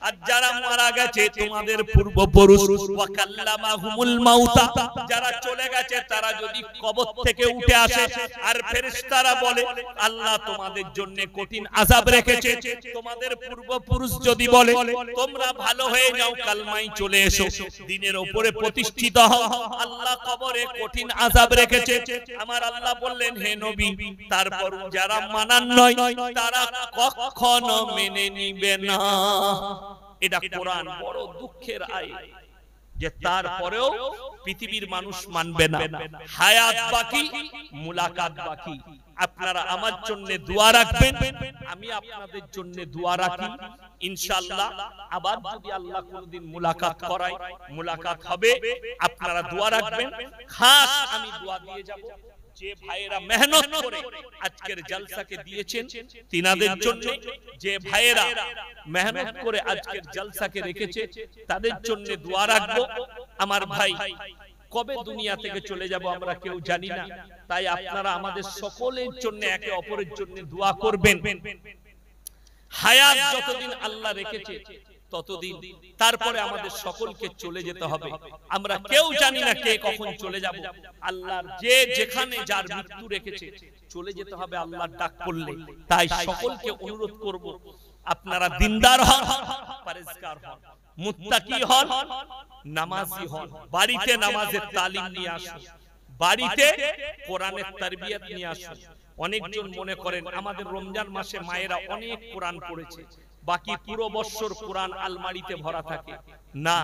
আর যারা মারা গেছে তোমাদের পূর্বপুরুষ, ওয়া কাল্লামাহুমুল মাউতা, যারা চলে গেছে তারা যদি কবর থেকে উঠে আসে আর ফেরেশতারা বলে আল্লাহ তোমাদের জন্য কঠিন আযাব রেখেছে, তোমাদের পূর্বপুরুষ যদি বলে তোমরা ভালো হয়ে যাও, কালমায় চলে এসো, দ্বীনের উপরে প্রতিষ্ঠিত হও, আল্লাহ কবরে কঠিন আযাব রেখেছে। আমার আল্লাহ বললেন হে নবী, তারপর যারা মানার নয় তারা কখনো মেনে নিবে না। এটা কোরআন, বড় দুঃখের আয়াত যে তারপরেও পৃথিবীর মানুষ মানবে না। হায়াত বাকি, মুলাকাত বাকি। আপনারা আমার জন্য দোয়া রাখবেন, আমি আপনাদের জন্য দোয়া রাখি। ইনশাআল্লাহ আবার যদি আল্লাহ কোনদিন মুলাকাত করায়, মুলাকাত হবে, আপনারা দোয়া রাখবেন। খাস আমি দোয়া দিয়ে যাব যে ভাইয়েরা মেহনত করে আজকের জলসাকে দিয়েছেন তিনাদের জন্য, যে ভাইয়েরা মেহনত করে আজকের জলসাকে রেখেছে তাদের জন্য দোয়া রাখবো। আমার ভাই কবে দুনিয়া থেকে চলে যাব আমরা কেউ জানি না, তাই আপনারা আমাদের সকলের জন্য একে অপরের জন্য দোয়া করবেন। হায়াত যতদিন আল্লাহ রেখেছে ততদিন, তারপরে আমাদের সকলকে চলে যেতে হবে। আমরা কেউ জানি না কে কখন চলে যাব। আল্লাহর যে যেখানে যার মৃত্যু রেখেছে চলে যেতে হবে আল্লাহর ডাক পড়লে। তাই সকলকে অনুরোধ করব আপনারা দিনদার হন, পরেজগার হন, মুত্তাকি হন, নামাজি হন, বাড়িতে নামাজের তালিম নিয়ে আসুন, বাড়িতে কোরআনের তারবিয়ত নিয়ে আসুন। অনেকজন মনে করেন আমাদের রমজান মাসে মায়েরা অনেক কোরআন পড়েছে, বাকি পুরো বছর কোরআন আলমারিতে ভরা থাকে। না,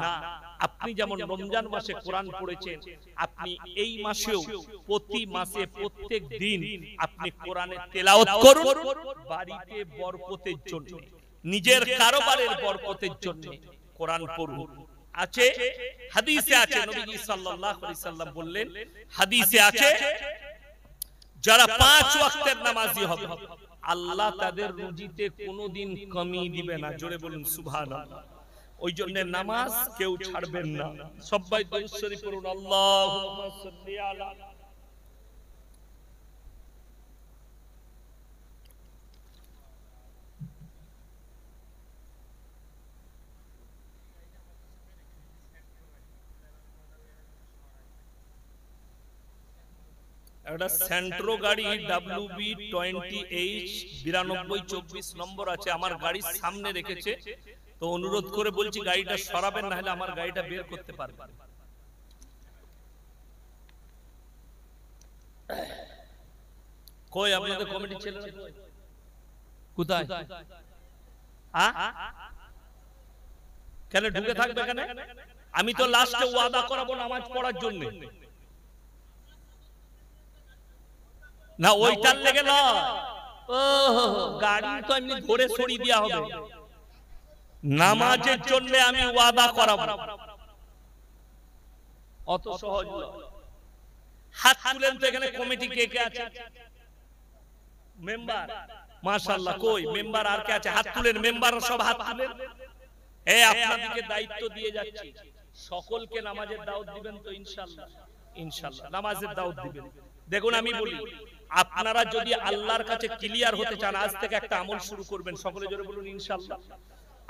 আপনি যেমন রমজান মাসে কোরআন পড়েছেন, আপনি এই মাসেও প্রতি মাসে প্রত্যেক দিন আপনি কোরআনের তেলাওয়াত করুন। বাড়িতে বরকতের জন্য, নিজের কারবারের বরকতের জন্য কোরআন পড়ুন। আছে হাদিসে আছে, নবীজি সাল্লাল্লাহু আলাইহি সাল্লাম বললেন, হাদিসে আছে যারা 5 ওয়াক্তের নামাজি হবে আল্লাহ তাদের রুজিতে কোনোদিন কমি দিবে না। জোরে বলুন সুবহানাল্লাহ। ওই জন্য নামাজ কেউ ছাড়বেন না। সবাই দরুদ শরীফ পড়ুন, আল্লাহুম্মা সাল্লি আলা। একটা সেন্ট্রো গাড়ি WB20H 9224 নম্বর আছে, আমার গাড়ির সামনে রেখেছে, তো অনুরোধ করে বলছি গাড়িটা সরাবেন, না হলে আমার গাড়িটা বের করতে পারবেন। কই আপনাদের কমিটি ছেলেরা কোথায়? কেন ঢুকে থাকবে কেন? আমি তো লাস্টে ওয়াদা করাবো নামাজ পড়ার জন্য না, ওইটার লেগে নয়, ও গাড়ি তো এমনি ধরে সরিয়ে দেওয়া হবে, নামাজের জন্য আমি ওয়াদা করাবো, অত সহজ নয়। হাত তুলেন তো এখানে কমিটি কে কে আছে? মেম্বার মাশাআল্লাহ, কই মেম্বার আর কে আছে? হাত তুলেন, মেম্বার সব হাত তুলেন। এই আপনাদেরকে দায়িত্ব দিয়ে যাচ্ছি, সকলকে নামাজের দাওয়াত দিবেন তো ইনশাআল্লাহ? ইনশাআল্লাহ নামাজের দাওয়াত দিবেন। দেখুন আমি বলি, আপনারা যদি আল্লাহর কাছে ক্লিয়ার হতে চান, আজ থেকে একটা আমল শুরু করবেন, সকলে জোরে বলুন ইনশাআল্লাহ।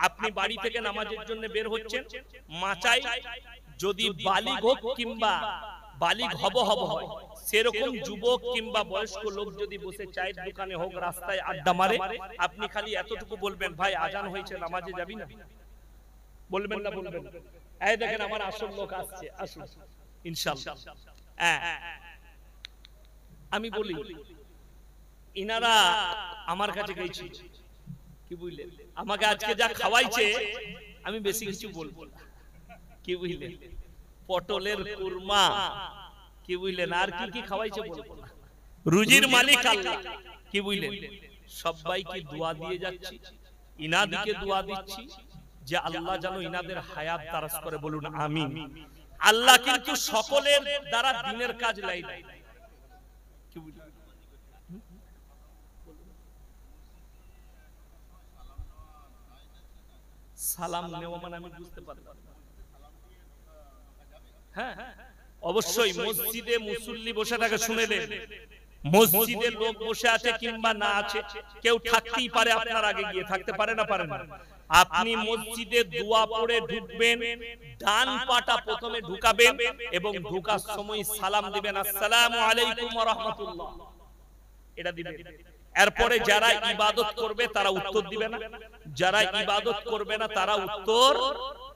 আপনি বাড়ি থেকে নামাজের জন্য বের হচ্ছেন, মাচাই যদি বালিগ হোক কিংবা বালিগ হব হয়, সেরকম যুবক কিংবা বয়স্ক লোক যদি বসে চায়ের দোকানে হোক, রাস্তায় আড্ডা মারে, আপনি খালি এতটুকু বলবেন, ভাই আজান হয়েছে নামাজে যাবি না? বলবেন না? বলবেন? এই দেখেন আমার আসল লোক আসছে, আসুন ইনশাআল্লাহ। আমি বলি, ইনারা আমার কাছে গেছে, কি বুঝলেন, আমাকে আজকে যা খাওয়াইছে আমি বেশি কিছু বলবো না, কি বুঝলেন, পটলের কুরমা, কি বুঝলেন, আর কি কি খাওয়াইছে বলবো না, রুজির মালিক আল্লাহ, কি বুঝলেন। সবাইকে দোয়া দিয়ে যাচ্ছি, ইনাদিকে দোয়া দিচ্ছি যে আল্লাহ যেন ইনাদের হায়াত দারাজ করে, বলুন আমিন। আল্লাহ কিন্তু সকলের দ্বারা দিনের কাজ লাই নাই, কি বুঝলেন। সালাম নেওয়া মানে আমি বুঝতে পারলাম। হ্যাঁ অবশ্যই, মসজিদে মুসল্লি বসে থাকে, শুনেলেন, মসজিদে লোক বসে আছে কিংবা না আছে, কেউ থাকতেই পারে, আপনার আগে গিয়ে থাকতে পারে না, পারে না। আপনি মসজিদে দোয়া পড়ে ঢুকবেন, ডান পাটা প্রথমে ঢুকাবেন এবং ঢোকার সময় সালাম দিবেন, আসসালামু আলাইকুম ওয়া রাহমাতুল্লাহ, এটা দিবেন। এরপরে যারা ইবাদত করবে তারা উত্তর দিবে না, যারা ইবাদত করবে না তারা উত্তর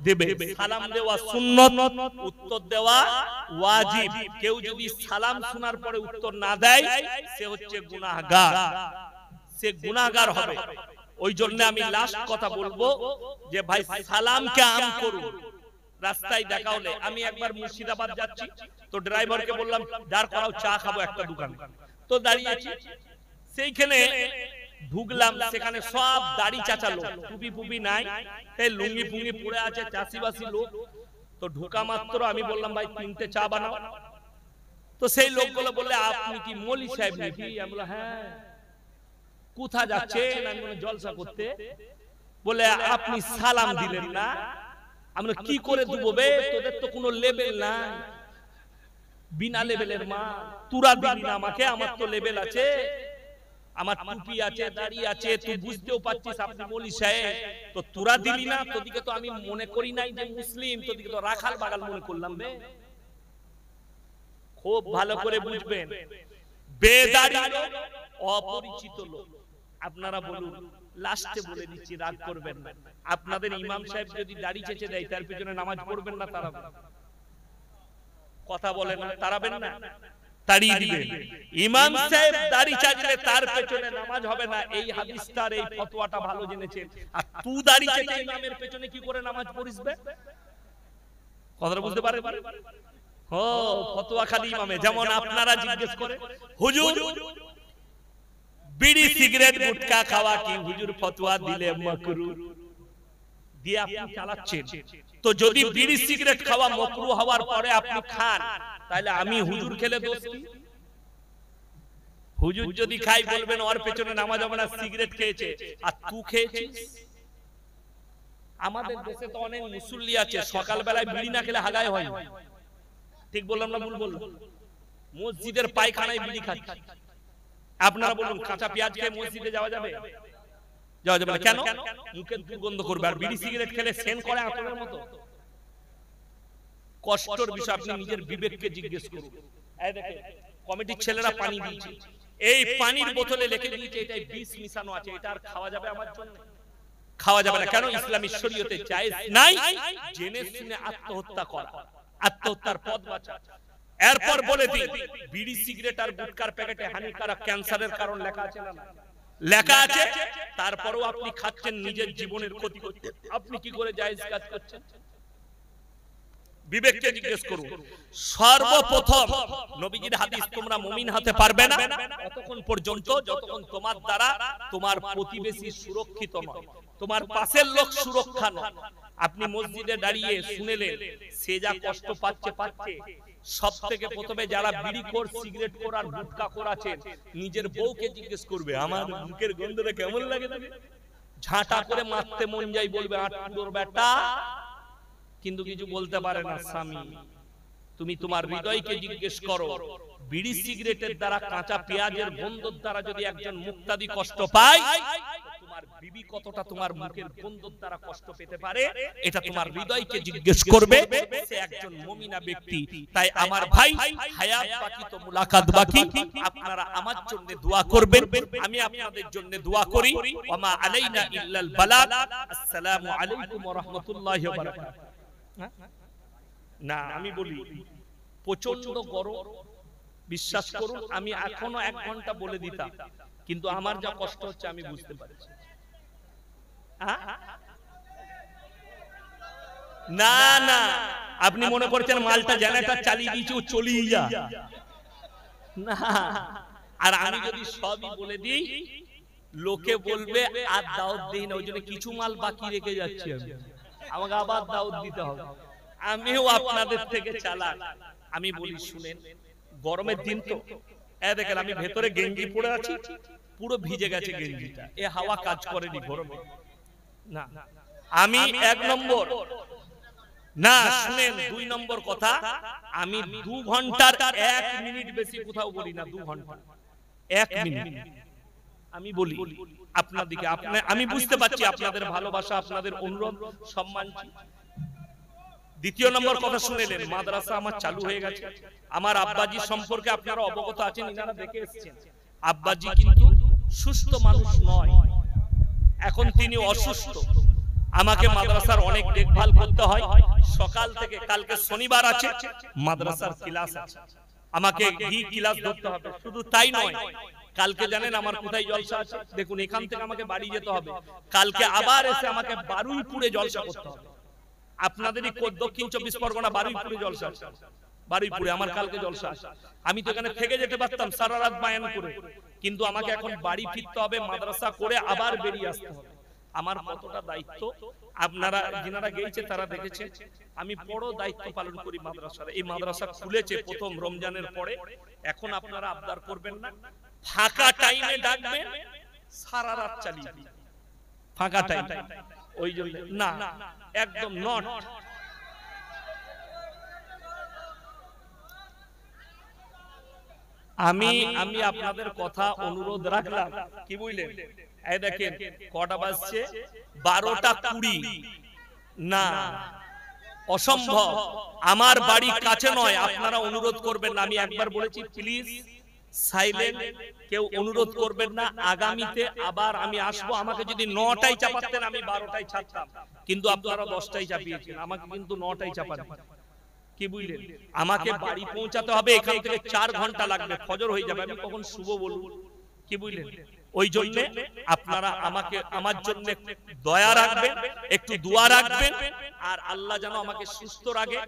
দেবে। সালাম দেওয়া সুন্নত, উত্তর দেওয়া ওয়াজিব। কেউ যদি সালাম শোনার পরে উত্তর না দেয়, সে হচ্ছে গুনাহগার, সে গুনাহগার হবে। ওই জন্য আমি লাস্ট কথা বলবো যে ভাই সালামকে আম করুন। রাস্তায় দেখা হলে, আমি একবার মুর্শিদাবাদ যাচ্ছি, তো ড্রাইভারকে বললাম দাঁড় করাও, চা খাবো একটা দোকানে, তো দাঁড়িয়েছি, সেইখানে ঢুকলাম, সেখানে সব দাড়ি চাচা লোক, টুপি ফুপি নাই, এই লুঙ্গি ফুঙ্গি পরে আছে, চাষিবাসী লোক। তো ঢোকা মাত্র আমি বললাম ভাই 3টে চা বানাও। তো সেই লোকগুলো বললে আপনি কি মৌলী সাহেব নাকি? আমি বললাম হ্যাঁ। কোথা যাচ্ছেন? আমি বললাম জলসা করতে। বলে আপনি সালাম দিলেন না। আমরা কি করে দেবো বে, তোদের তো কোনো লেভেল নাই, বিনা লেভেলের মা, তুরা দিবি না আমাকে, আমার তো লেভেল আছে, আমার টুপি আছে, দাড়ি আছে, তুই বুঝতেও পারছিস আপনি মৌলী সাহেব, তো তুরা দিলি না, তোদিকে তো আমি মনে করি নাই যে মুসলিম, তোদিকে তো রাখাল বাগাল মনে করলাম বে। খুব ভালো করে বুঝবেন, বেদাড়ি লোক, অপরিচিত লোক, আপনারা বলুন, লাস্টে বলে দিচ্ছি, রাগ করবেন না, আপনাদের ইমাম সাহেব যদি দাড়ি চেঁচে দেয়, তার পিছনে নামাজ পড়বেন না তারাবেন? কথা বলে না, তারাবেন না? তাড়িয়ে দিবেন। ইমাম সাহেব দাড়ি চাচলে তার পেছনে নামাজ হবে না, এই হাদিসটার এই ফতোয়াটা ভালো জেনেছেন। আর তুই দাড়ি চেঁচে ইমামের পেছনে কি করে নামাজ পড়িসবে? কথাটা বুঝতে পারেন? ও ফতোয়া খালি ইমামে। যেমন আপনারা জিজ্ঞেস করে, হুজুর বিড়ি সিগারেট গুটখা খাওয়া কি হুজুর ফতোয়া দিলে মাকরুহ, দিয়ে আপনি চালাচ্ছেন। তো যদি বিড়ি সিগারেট খাওয়া মাকরুহ হওয়ার পরে আপনি খান, তাহলে আমি হুজুর খেলে দোষ কি? হুজুর যদি খাই বলবেন ওর পেছনে নামাজ হবে না, সিগারেট খেয়েছে, আর তুই খেয়েছিস। আমাদের দেশে তো অনেক মুসল্লি আছে, সকাল বেলায় বিড়ি না খেলে হাগায় হয়। ঠিক বললাম না ভুল বললাম? মসজিদের পায়খানায় বিড়ি খাচ্ছে। আপনারা বলুন, কাঁচা পেঁয়াজ খেয়ে মসজিদে যাওয়া যাবে? যাওয়া যাবে না। কেন? মুখের দুর্গন্ধ করবে। আর বিড়ি সিগারেট খেলে সেন করে আতরের মতো। কষ্টের বিষয়, আপনি নিজের বিবেককে জিজ্ঞেস করুন। এই দেখেন কমিটির ছেলেরা পানি দিয়েছে, এই পানির বোতলে লিখে দিয়েছে এটাই বিষ মিশানো আছে, এটা আর খাওয়া যাবে আমার জন্য? খাওয়া যাবে না। কেন? ইসলামী শরীয়তে জায়েজ নাই জেনে শুনে আত্মহত্যা করা, আত্মহত্যার পথ বাঁচা। এরপর বলে দিই, বিড়ি সিগারেট আর গুটখার প্যাকেটে হানিকারক, ক্যান্সারের কারণ লেখা আছে না? লেখা আছে। তারপরেও আপনি খাচ্ছেন, নিজের জীবনের ক্ষতি করতে। আপনি কি করে জায়েজ কাজ করছেন? বিবেককে জিজ্ঞেস করুন। সর্বপ্রথম নবীজির হাদিস, তোমরা মুমিন হতে পারবে না ততক্ষণ পর্যন্ত যতক্ষণ তোমার দ্বারা তোমার প্রতিবেশী সুরক্ষিত নয়, তোমার পাশের লোক সুরক্ষা নয়। আপনি মসজিদে দাঁড়িয়ে শুনেলেন সে যা কষ্ট পাচ্ছে, সব থেকে প্রথমে যারা বিড়ি খোর, সিগারেট খোর আর গুটখা খোর আছেন, নিজের বউকে জিজ্ঞেস করবে আমার মুখের গন্ধটা কেমন লাগে, ঝাঁটা করে মারতে মন যাই, বলবে আটুর বেটা, কিন্তু কিছু বলতে পারে না স্বামী। তুমি তোমার হৃদয়কে জিজ্ঞেস করো, বিড়ি সিগারেটের দ্বারা, কাঁচা পেঁয়াজের গন্ধের দ্বারা যদি একজন মুক্তাদি কষ্ট পায়, তোমার বিবি কতটা তোমার মুখের গন্ধের দ্বারা কষ্ট পেতে পারে, এটা তোমার হৃদয়কে জিজ্ঞেস করবে। সে একজন মুমিনা ব্যক্তি। তাই আমার ভাই, হায়াত বাকি তো মুলাকাত বাকি, আপনারা আমার জন্য দোয়া করবেন, আমি আপনাদের জন্য দোয়া করি। ওয়া মা আলাইনা ইল্লাল বালাগ। আসসালামু আলাইকুম ওয়া রাহমাতুল্লাহি ওয়া বারাকাতুহু। না, আমি বলি প্রচন্ড গরম, বিশ্বাস করুন আমি এখনো 1 ঘন্টা বলে দিতাম, কিন্তু আমার যা কষ্ট হচ্ছে আমি বুঝতে পারছি। না না, আপনি মনে করছেন মালটা জেনারেটর চালিয়ে দিয়েছি ও চলিয়ে যা, না। আর আমি যদি সবই বলে দিই, লোকে বলবে আর দাওয়াত দেই না, ওই জন্য কিছু মাল বাকি রেখে যাচ্ছি আমি, আমাকে আবার দাওয়াত দিতে হবে। আমিও আপনাদের থেকে চালাক। আমি বলি শুনেন, গরমের দিন তো, দেখেন আমি ভেতরে গেঞ্জি পরে আছি, পুরো ভিজে গেছে গেঞ্জিটা, এ হাওয়া কাজ করেনি গরমে। না, আমি 1 নম্বর না, শুনেন 2 নম্বর কথা, আমি 2 ঘন্টার 1 মিনিট বেশি কোথাও বলি না। 2 ঘন্টা 1 মিনিট আমি বলি আপনার দিকে। আমি বুঝতে পারছি আপনাদের ভালোবাসা, আপনাদের অনুরোধ, সম্মান। 2 নম্বর কথা শুনেলেন, মাদ্রাসা আমার চালু হয়ে গেছে। আমার আব্বাজি সম্পর্কে আপনারা অবগত আছেন, ইনারা দেখে এসেছেন। আব্বাজি কিন্তু সুস্থ মানুষ নয়, এখন তিনি অসুস্থ। আমাকে মাদ্রাসার অনেক দেখভাল করতে হয়। সকাল থেকে, কালকে শনিবার আছে, মাদ্রাসার ক্লাস আছে, আমাকে কি ক্লাস ধরতে হবে। শুধু তাই নয়, কালকে জানেন আমার কোথায় জলসা আছে? দেখুন, এখান থেকে আমাকে বাড়ি যেতে হবে, কালকে আবার এসে আমাকে বারুইপুরে জলসা করতে হবে। আপনাদেরই দক্ষিণ 24 পরগনা বারুইপুরে জলসা আছে, বারুইপুরে আমার কালকে জলসা আছে। আমি তো এখানে থেকে যেতে পারতাম সারা রাত বায়ান করে, কিন্তু আমাকে এখন বাড়ি ফিরতে হবে, মাদ্রাসা করে আবার বেরিয়ে আসতে হবে। আমার কতটা দায়িত্ব আপনারা যারা গিয়েছে তারা দেখেছে, আমি বড় দায়িত্ব পালন করি মাদ্রাসার। এই মাদ্রাসা খুলেছে প্রথম রমজানের পরে, এখন আপনারা আবদার করবেন না, ফাঁকা টাইমে ডাকবেন, সারা রাত চালিয়ে দিই ফাঁকা টাইম। ওই জন্য না, একদম নট। আমি আপনাদের কথা অনুরোধ রাখলাম, কি বুঝলেন? এই দেখেন কটা বাজছে, 12টা 20। না, অসম্ভব, আমার বাড়ি কাছে নয়, আপনারা অনুরোধ করবেন না। আমি একবার বলেছি প্লিজ সাইলেন্ট, কেউ অনুরোধ করবেন না। আগামীতে আবার আমি আসবো, আমাকে যদি 9টায় চাপাতেন আমি 12টায় ছাড়তাম, কিন্তু আপনারা 10টায় চাপিয়েছেন, আমাকে কিন্তু 9টায় চাপাতেন। কি বুঝলেন? আমাকে বাড়ি পৌঁছাতে হবে, এখান থেকে 4 ঘন্টা লাগবে, ফজর হয়ে যাবে, আমি কখন শুভ বলবো? কি বুঝলেন? ওই জন্য আপনারা আমার জন্য দয়া রাখবেন, একটু দোয়া রাখবেন, আর আল্লাহ যেন আমাকে সুস্থ রাখে।